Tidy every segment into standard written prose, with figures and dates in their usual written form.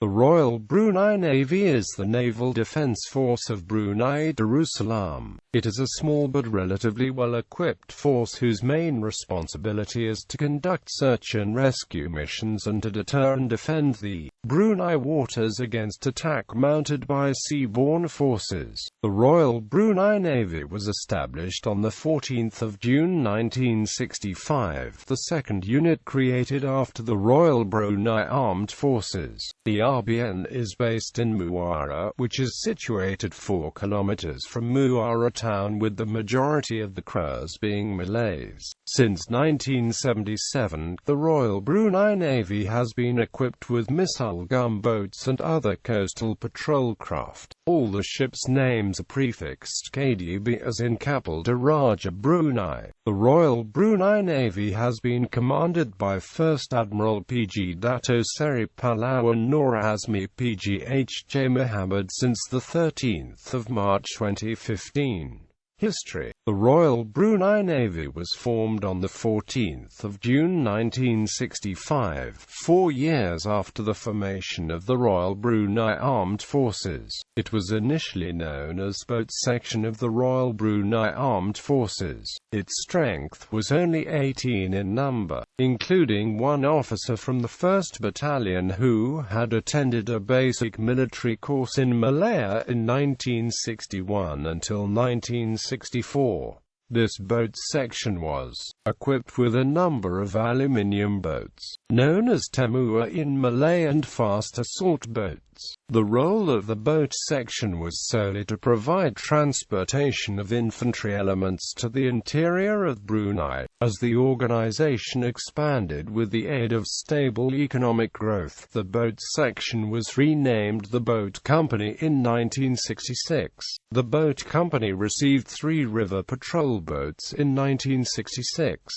The Royal Brunei Navy is the naval defence force of Brunei Darussalam. It is a small but relatively well-equipped force whose main responsibility is to conduct search and rescue missions and to deter and defend the Brunei waters against attack mounted by sea-borne forces. The Royal Brunei Navy was established on 14 June 1965, the second unit created after the Royal Brunei Armed Forces. The RBN is based in Muara, which is situated 4 kilometers from Muara Town, with the majority of the crews being Malays. Since 1977, the Royal Brunei Navy has been equipped with missile gunboats and other coastal patrol craft. All the ships' names are prefixed KDB, as in Kapal Daraja Brunei. The Royal Brunei Navy has been commanded by First Admiral PG Dato Seri Pahlawan Nur Azmi PGHJ Muhammad since 13 March 2015. History. The Royal Brunei Navy was formed on 14 June 1965, 4 years after the formation of the Royal Brunei Armed Forces. It was initially known as Boat Section of the Royal Brunei Armed Forces. Its strength was only 18 in number, including one officer from the 1st Battalion who had attended a basic military course in Malaya in 1961 until 1964. This boat section was equipped with a number of aluminium boats, known as temua in Malay, and fast assault boats. The role of the boat section was solely to provide transportation of infantry elements to the interior of Brunei. As the organization expanded with the aid of stable economic growth, the boat section was renamed the Boat Company in 1966. The Boat Company received 3 river patrol boats in 1966.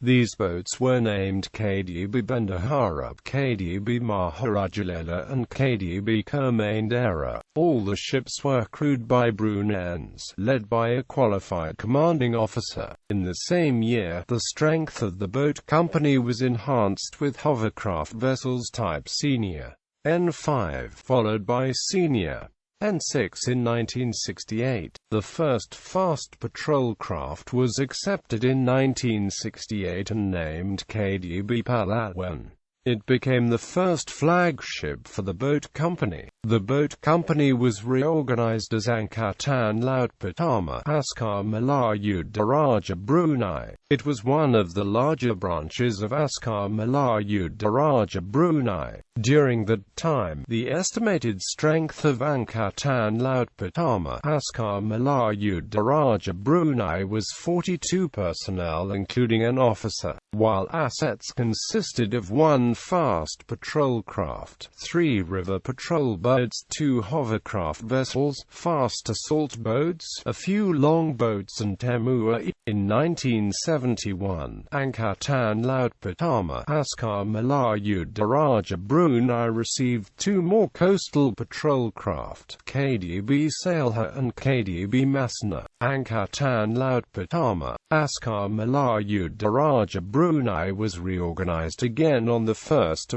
These boats were named KDB Bendahara, KDB Maharajalela and KDB Kermandera. All the ships were crewed by Bruneians, led by a qualified commanding officer. In the same year, the strength of the boat company was enhanced with hovercraft vessels type Senior N5, followed by Senior N6 in 1968. The first fast patrol craft was accepted in 1968 and named KDB Pahlawan. It became the first flagship for the boat company. The boat company was reorganized as Angkatan Laut Pertama Askar Melayu Daraja Brunei. It was one of the larger branches of Askar Melayu Daraja Brunei. During that time, the estimated strength of Angkatan Laut Pertama Askar Melayu Daraja Brunei was 42 personnel including an officer, while assets consisted of 1 fast patrol craft, 3 river patrol boats, 2 hovercraft vessels, fast assault boats, a few longboats and temua. In 1971, Angkatan Laut Pertama Askar Melayu Daraja Brunei received 2 more coastal patrol craft, KDB Sailha and KDB Masna. Angkatan Laut Pertama Askar Melayu Daraja Brunei was reorganized again on 1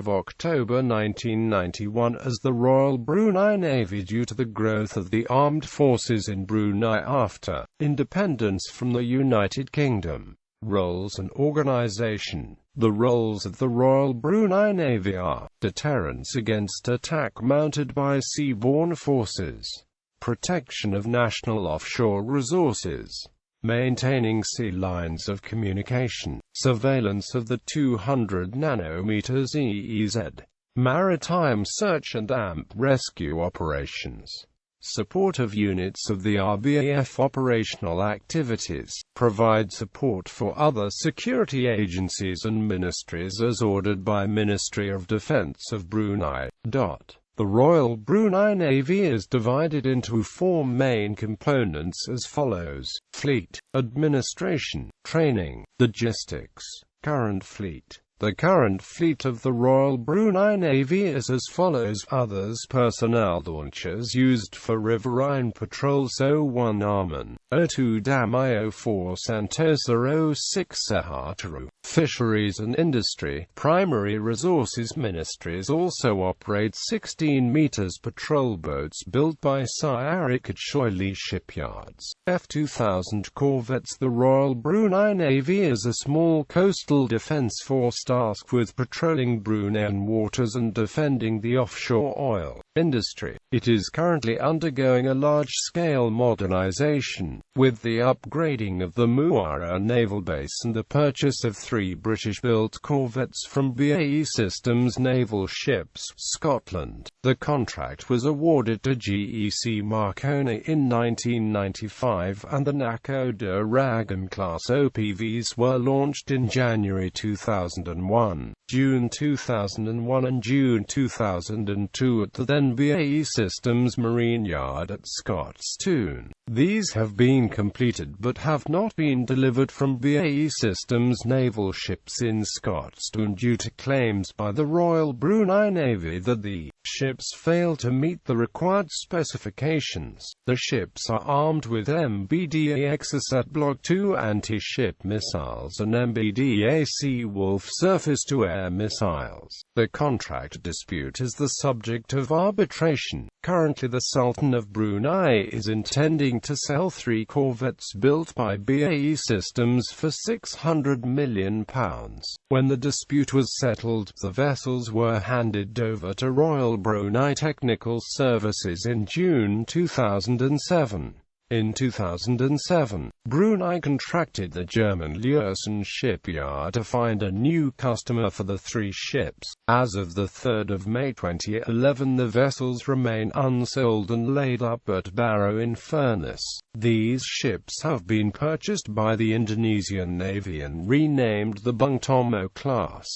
October 1991 as the Royal Brunei Navy due to the growth of the armed forces in Brunei after independence from the United Kingdom. Roles and organization. The roles of the Royal Brunei Navy are deterrence against attack mounted by sea-borne forces, protection of national offshore resources, maintaining sea lines of communication, surveillance of the 200 nanometers EEZ, maritime search and AMP rescue operations, support of units of the RBAF operational activities, provide support for other security agencies and ministries as ordered by Ministry of Defence of Brunei. The Royal Brunei Navy is divided into 4 main components as follows: Fleet, Administration, Training, Logistics, Current Fleet. The current fleet of the Royal Brunei Navy is as follows: others personnel, launchers used for riverine patrols 01 Arman, 02 Damai, 04 Santosa, 06 Sahataru, Fisheries and Industry. Primary Resources Ministries also operate 16 meters patrol boats built by Sayarik at Shoili shipyards. F-2000 corvettes. The Royal Brunei Navy is a small coastal defence force tasked with patrolling Bruneian waters and defending the offshore oil industry. It is currently undergoing a large-scale modernization, with the upgrading of the Muara Naval Base and the purchase of 3 British-built corvettes from BAE Systems Naval Ships, Scotland. The contract was awarded to GEC Marconi in 1995, and the Nakoda Ragan-class OPVs were launched in January 2001, June 2001 and June 2002 at the then BAE Systems Marine Yard at Scotstoun. These have been completed but have not been delivered from BAE Systems naval ships in Scotstoun due to claims by the Royal Brunei Navy that the ships fail to meet the required specifications. The ships are armed with MBDA Exocet Block 2 anti-ship missiles and MBDA Seawolf surface-to-air missiles. The contract dispute is the subject of arbitration. Currently, the Sultan of Brunei is intending to sell 3 corvettes built by BAE Systems for £600 million. When the dispute was settled, the vessels were handed over to Royal Brunei Technical Services in June 2007. In 2007, Brunei contracted the German Lürssen shipyard to find a new customer for the 3 ships. As of 3 May 2011, the vessels remain unsold and laid up at Barrow in Furness. These ships have been purchased by the Indonesian Navy and renamed the Bung Tomo class.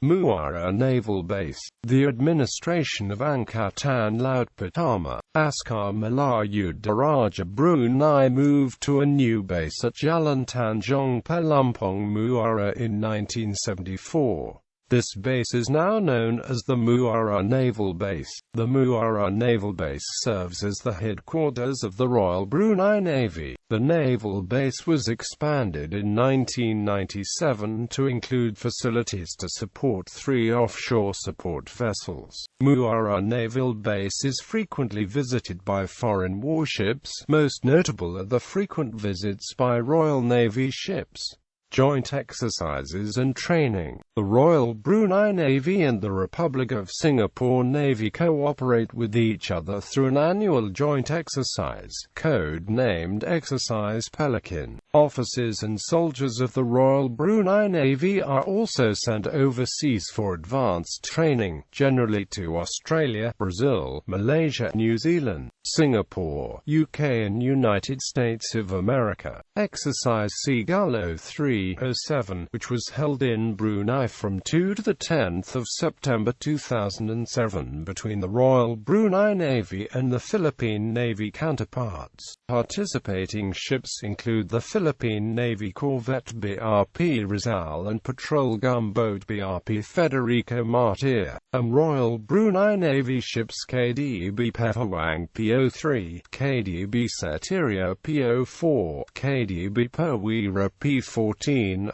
Muara Naval Base. The administration of Angkatan Laut Pertama, Askar Melayu Daraja Brunei moved to a new base at Jalan Tanjong Pelumpong Muara in 1974. This base is now known as the Muara Naval Base. The Muara Naval Base serves as the headquarters of the Royal Brunei Navy. The naval base was expanded in 1997 to include facilities to support 3 offshore support vessels. Muara Naval Base is frequently visited by foreign warships, most notable are the frequent visits by Royal Navy ships. Joint exercises and training. The Royal Brunei Navy and the Republic of Singapore Navy cooperate with each other through an annual joint exercise, code-named Exercise Pelican. Officers and soldiers of the Royal Brunei Navy are also sent overseas for advanced training, generally to Australia, Brazil, Malaysia, New Zealand, Singapore, UK and United States of America. Exercise Seagull 0307, which was held in Brunei from 2 to 10 September 2007 between the Royal Brunei Navy and the Philippine Navy counterparts. Participating ships include the Philippine Navy corvette BRP Rizal and patrol gunboat BRP Federico Martir, and Royal Brunei Navy ships KDB Pahawang PO3, KDB Satirio PO4, KDB Perwira P14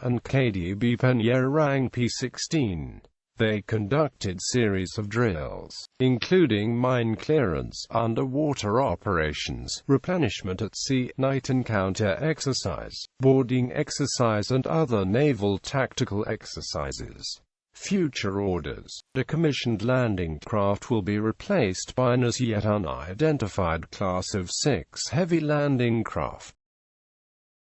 and KDB Penyerang P16. They conducted series of drills, including mine clearance, underwater operations, replenishment at sea, night encounter exercise, boarding exercise and other naval tactical exercises. Future orders. A commissioned landing craft will be replaced by an as yet unidentified class of 6 heavy landing craft.